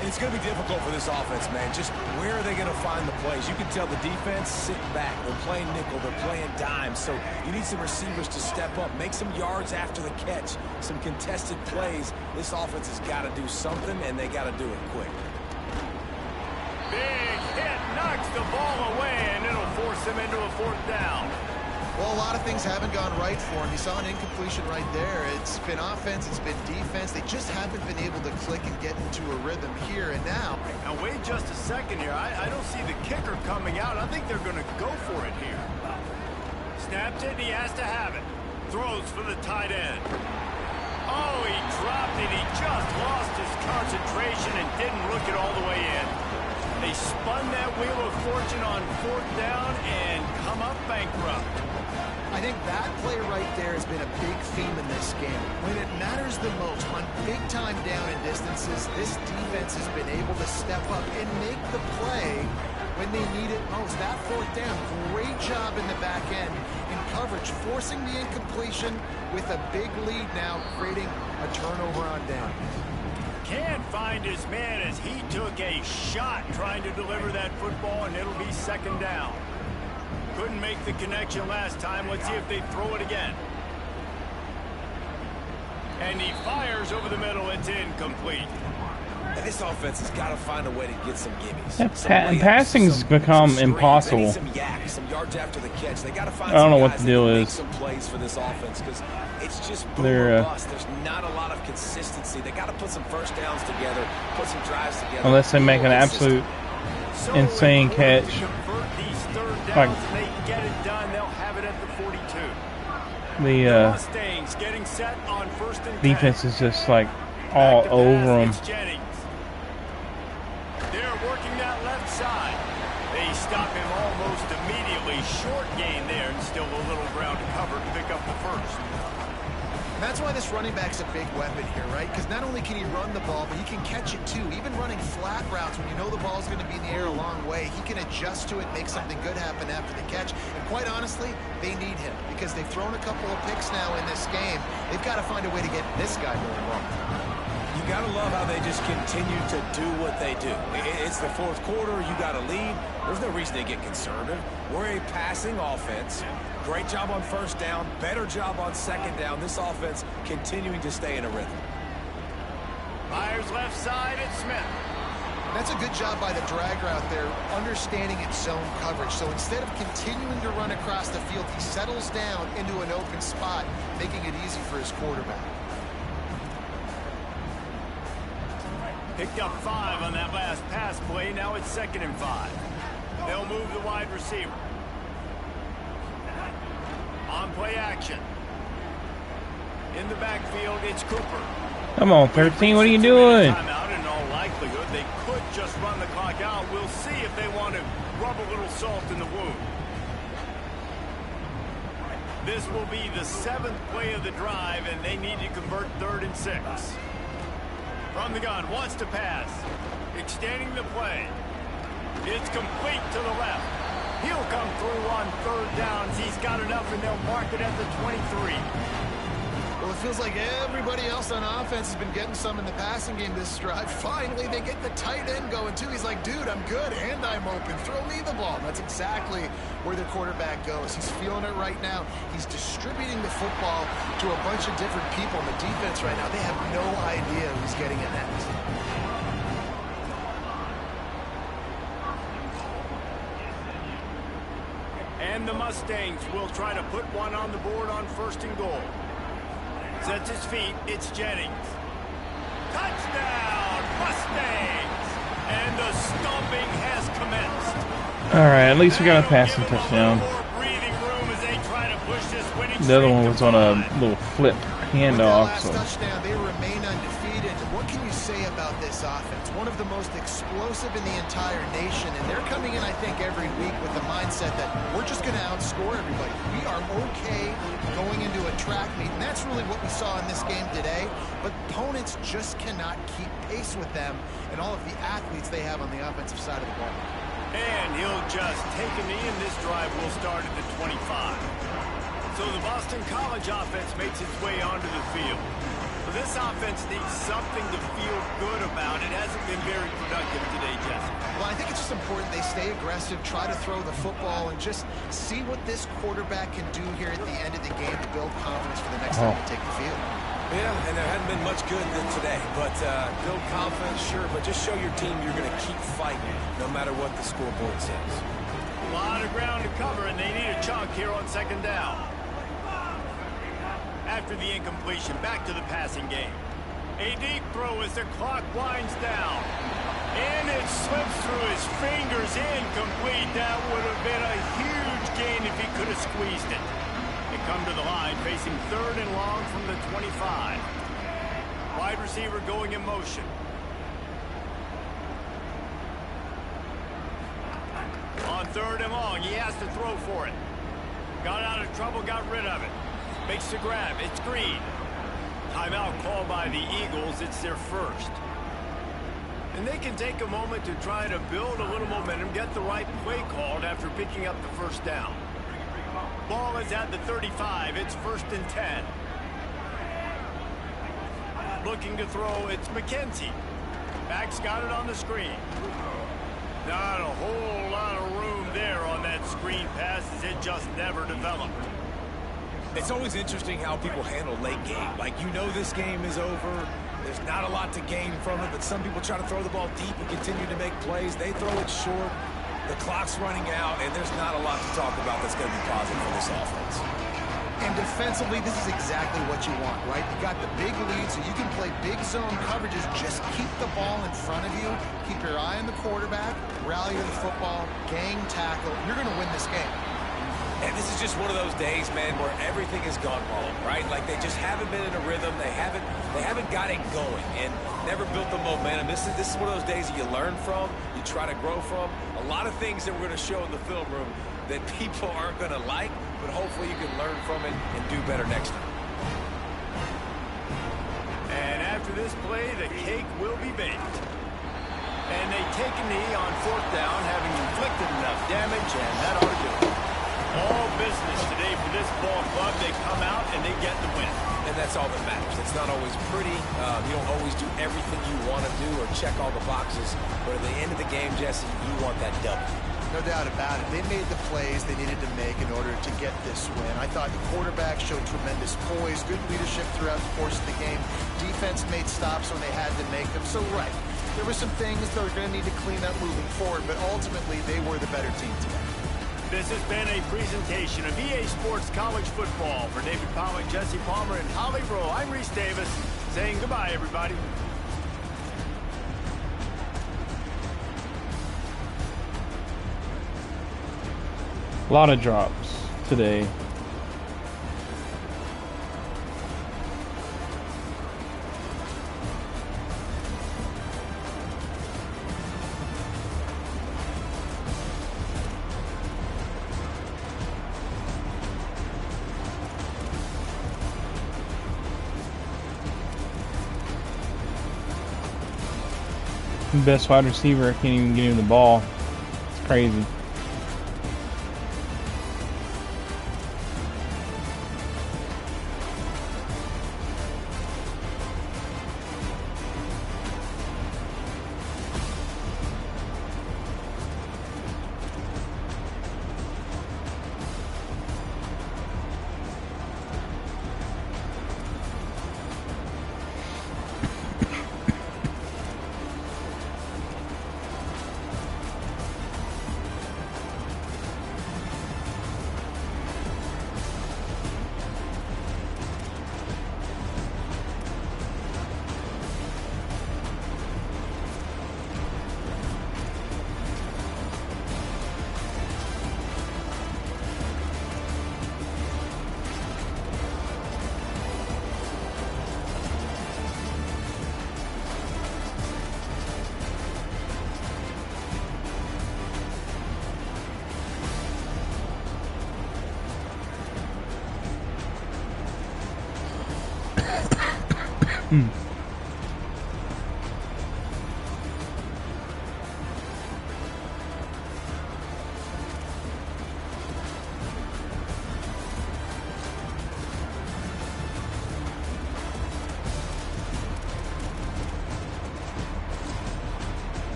And it's going to be difficult for this offense, man. Just where are they going to find the plays? You can tell the defense sitting back. They're playing nickel. They're playing dime. So you need some receivers to step up, make some yards after the catch, some contested plays. This offense has got to do something, and they got to do it quick. Big hit knocks the ball away, and it'll force them into a 4th down. Well, a lot of things haven't gone right for him. You saw an incompletion right there. It's been offense, it's been defense. They just haven't been able to click and get into a rhythm here and now. Now, wait just a second here. I don't see the kicker coming out. I think they're going to go for it here. Snaps it, he has to have it. Throws for the tight end. Oh, he dropped it. He just lost his concentration and didn't look it all the way in. They spun that wheel of fortune on 4th down and come up bankrupt. I think that play right there has been a big theme in this game. When it matters the most, on big-time down and distances, this defense has been able to step up and make the play when they need it most. That 4th down, great job in the back end in coverage, forcing the incompletion with a big lead now, creating a turnover on down. Can't find his man as he took a shot trying to deliver that football, and it'll be 2nd down. Couldn't make the connection last time. Let's see if they throw it again. And he fires over the middle. It's incomplete. And this offense has got to find a way to get some gimmies. Yeah, passing's become impossible. Some some yards after the catch. They got to find I don't know some what guys the deal that is. Make some plays for this offense because it's just boom They're, or bust. There's not a lot of consistency. They got to put some first downs together, put some drives together. Unless they make an absolute insane catch. Like, they get it done, they'll have it at the 42. the Mustangs getting set on 1st and 10. defense is just like all over them. They're working that left side. They stop him almost immediately. Short gain there, and still a little ground to cover to pick up the 1st. And that's why this running back's a big weapon here, right? Because not only can he run the ball, but he can catch it too. Even running flat routes when you know the ball's going to be in the air a long way, he can adjust to it, make something good happen after the catch. And quite honestly, they need him because they've thrown a couple of picks now in this game. They've got to find a way to get this guy going wrong. You got to love how they just continue to do what they do. It's the 4th quarter. You got a lead. There's no reason to get conservative. We're a passing offense. Great job on 1st down. Better job on 2nd down. This offense continuing to stay in a rhythm. Myers left side, it's Smith. That's a good job by the drag route there, understanding its zone coverage. So instead of continuing to run across the field, he settles down into an open spot, making it easy for his quarterback. Picked up 5 on that last pass play. Now it's 2nd and 5. They'll move the wide receiver. On play action. In the backfield, it's Cooper. Come on, 13, what are you doing? Timeout. In all likelihood, they could just run the clock out. We'll see if they want to rub a little salt in the wound. This will be the 7th play of the drive, and they need to convert 3rd and 6. From the gun, wants to pass. Extending the play. It's complete to the left. He'll come through on 3rd downs. He's got enough, and they'll mark it at the 23. Well, it feels like everybody else on offense has been getting some in the passing game this drive. Finally, they get the tight end going, too. He's like, dude, I'm good, and I'm open. Throw me the ball. And that's exactly where the quarterback goes. He's feeling it right now. He's distributing the football to a bunch of different people in the defense right now. They have no idea who's getting it next. And the Mustangs will try to put one on the board on 1st and goal. Sets his feet, it's Jennings. Touchdown, Mustangs! And the stomping has commenced. Alright, at least we got a passing touchdown. The other one was on a little flip handoff. With that last touchdown, they remain undefeated. What can you say about this offense? One of the most explosive in the entire nation, and they're coming in, I think, every week with the mindset that we're just going to outscore everybody. We are okay going into a track meet, and that's really what we saw in this game today. But opponents just cannot keep pace with them and all of the athletes they have on the offensive side of the ball. And he'll just take a knee, and this drive will start at the 25. So the Boston College offense makes its way onto the field. But this offense needs something to feel good about. It hasn't been very productive today, Jesse. Well, I think it's just important they stay aggressive, try to throw the football, and just see what this quarterback can do here at the end of the game to build confidence for the next time they take the field. Yeah, and there hasn't been much good today. But build confidence, sure, but just show your team you're going to keep fighting no matter what the scoreboard says. A lot of ground to cover, and they need a chunk here on 2nd down. After the incompletion, back to the passing game. A deep throw as the clock winds down. And it slips through his fingers, incomplete. That would have been a huge gain if he could have squeezed it. They come to the line, facing 3rd and long from the 25. Wide receiver going in motion. On 3rd and long, he has to throw for it. Got out of trouble, got rid of it. Makes the grab. It's Green. Timeout called by the Eagles. It's their first. And they can take a moment to try to build a little momentum, get the right play called after picking up the 1st down. Ball is at the 35. It's 1st and 10. Looking to throw. It's McKenzie. Back's got it on the screen. Not a whole lot of room there on that screen pass as it just never developed. It's always interesting how people handle late game. Like, you know this game is over. There's not a lot to gain from it, but some people try to throw the ball deep and continue to make plays. They throw it short. The clock's running out, and there's not a lot to talk about that's going to be positive for this offense. And defensively, this is exactly what you want, right? You got the big lead, so you can play big zone coverages. Just keep the ball in front of you. Keep your eye on the quarterback. Rally to the football. Gang tackle. You're going to win this game. And this is just one of those days, man, where everything has gone wrong, right? Like, they just haven't been in a rhythm. They haven't got it going and never built the momentum. This is one of those days that you learn from, you try to grow from. A lot of things that we're going to show in the film room that people aren't going to like, but hopefully you can learn from it and do better next time. And after this play, the cake will be baked. And they take a knee on 4th down, having inflicted enough damage, and that ought to do it. All business today for this ball club. They come out and they get the win. And that's all that matters. It's not always pretty. You don't always do everything you want to do or check all the boxes. But at the end of the game, Jesse, you want that W. No doubt about it. They made the plays they needed to make in order to get this win. I thought the quarterback showed tremendous poise, good leadership throughout the course of the game. Defense made stops when they had to make them. So, right, there were some things they're going to need to clean up moving forward, but ultimately they were the better team today. This has been a presentation of EA Sports College Football. For David Pollack, Jesse Palmer, and Holly Rowe, I'm Reese Davis, saying goodbye, everybody. A lot of drops today. Best wide receiver, I can't even get him the ball. It's crazy.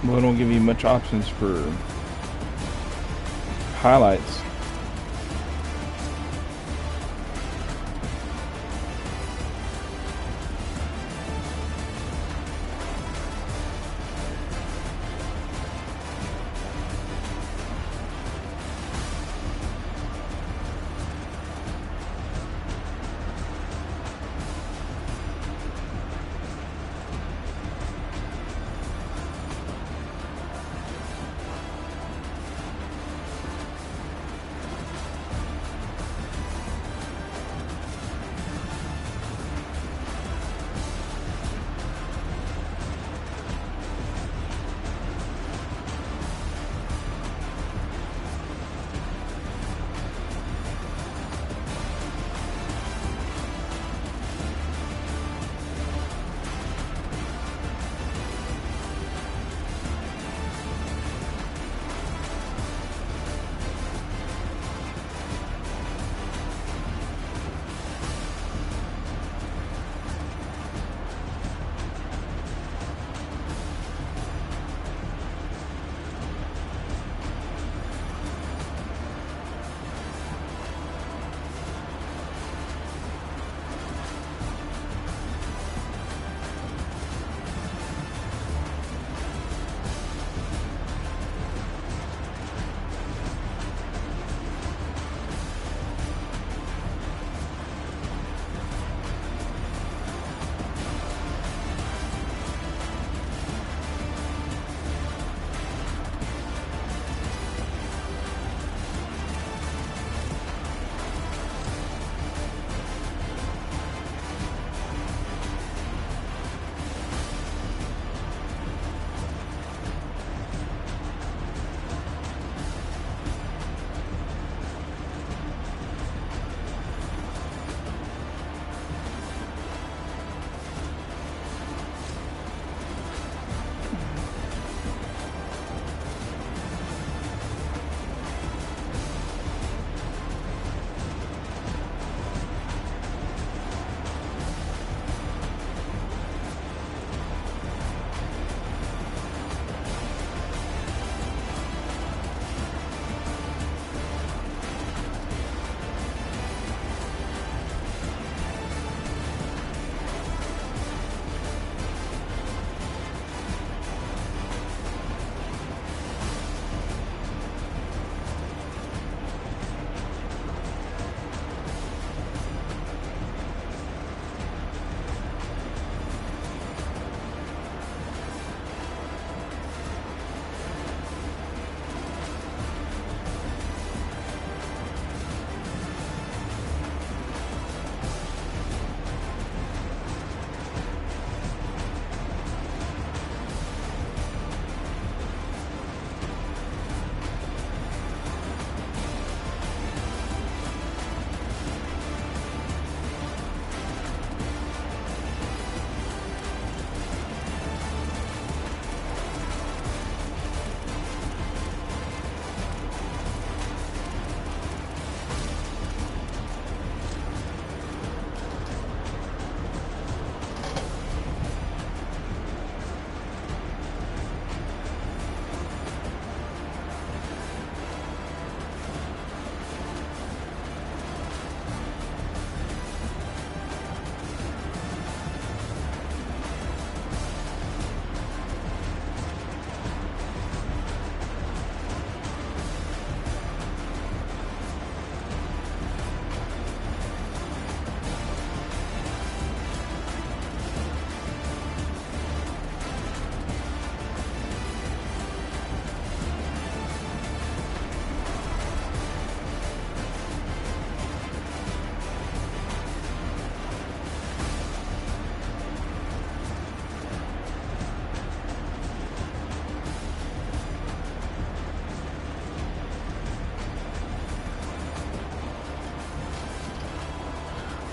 Well, they don't give you much options for highlights.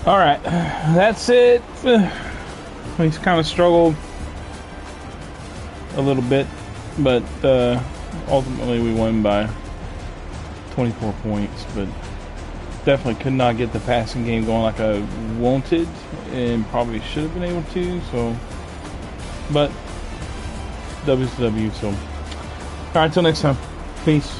All right, that's it. He's kind of struggled a little bit, but ultimately we won by 24 points. But definitely could not get the passing game going like I wanted, and probably should have been able to. So, but W's W. So, all right, until next time, peace.